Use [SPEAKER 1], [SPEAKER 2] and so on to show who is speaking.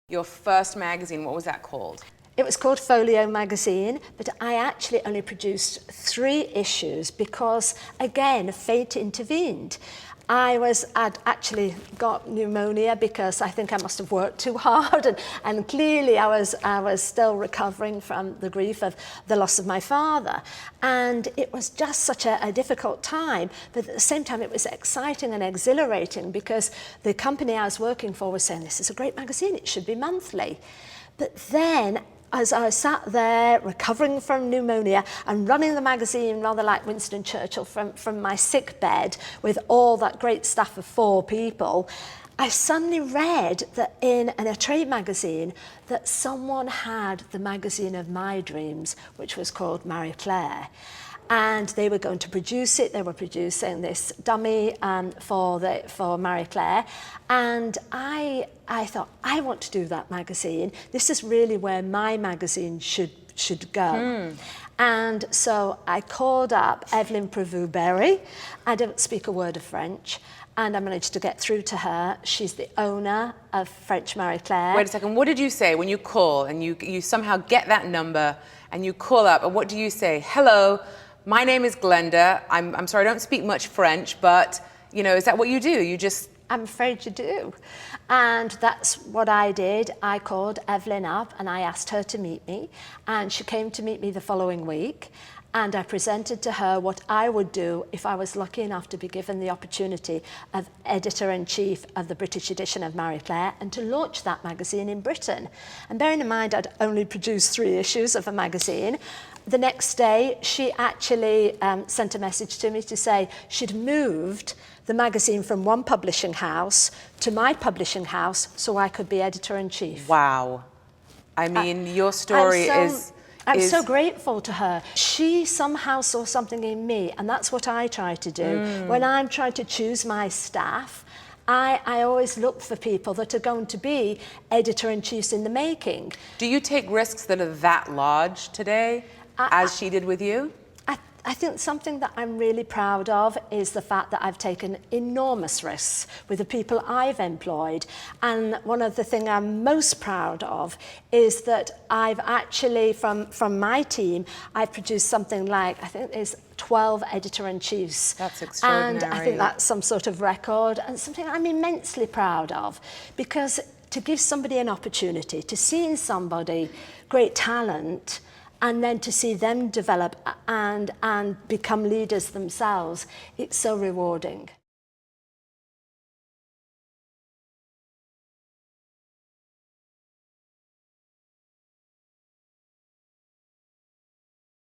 [SPEAKER 1] Your first magazine, what was that called?
[SPEAKER 2] It was called Folio magazine, but I actually only produced 3 issues because, again, fate intervened. I'd actually got pneumonia because I think I must have worked too hard, and clearly I was still recovering from the grief of the loss of my father. And it was just such a difficult time, but at the same time it was exciting and exhilarating because the company I was working for was saying, this is a great magazine, it should be monthly. But then, as I sat there recovering from pneumonia and running the magazine rather like Winston Churchill from my sick bed with all that great staff of 4 people, I suddenly read that in a trade magazine that someone had the magazine of my dreams, which was called Marie Claire. And they were going to produce it. They were producing this dummy for Marie Claire. And I thought, I want to do that magazine. This is really where my magazine should go. And so I called up Evelyn Prevost-Berry. I don't speak a word of French. And I managed to get through to her. She's the owner of French Marie Claire.
[SPEAKER 1] Wait a second, what did you say when you call and you somehow get that number and you call up, and what do you say? Hello, my name is Glenda. I'm sorry, I don't speak much French, but, you know, is that what you do? You just...
[SPEAKER 2] I'm afraid you do. And that's what I did. I called Evelyn up and I asked her to meet me. And she came to meet me the following week. And I presented to her what I would do if I was lucky enough to be given the opportunity of editor-in-chief of the British edition of Marie Claire and to launch that magazine in Britain. And bearing in mind I'd only produced 3 issues of a magazine, the next day she actually sent a message to me to say she'd moved the magazine from one publishing house to my publishing house so I could be editor-in-chief.
[SPEAKER 1] Wow. I mean, your story
[SPEAKER 2] I'm so grateful to her. She somehow saw something in me, and that's what I try to do. When I'm trying to choose my staff, I always look for people that are going to be editor-in-chiefs in the making.
[SPEAKER 1] Do you take risks that are that large today, as she did with you?
[SPEAKER 2] I think something that I'm really proud of is the fact that I've taken enormous risks with the people I've employed. And one of the things I'm most proud of is that I've actually, from my team, I've produced something like, I think there's 12 editor-in-chiefs.
[SPEAKER 1] That's extraordinary.
[SPEAKER 2] And I think that's some sort of record and something I'm immensely proud of, because to give somebody an opportunity, to see in somebody great talent, and then to see them develop and become leaders themselves, it's so rewarding.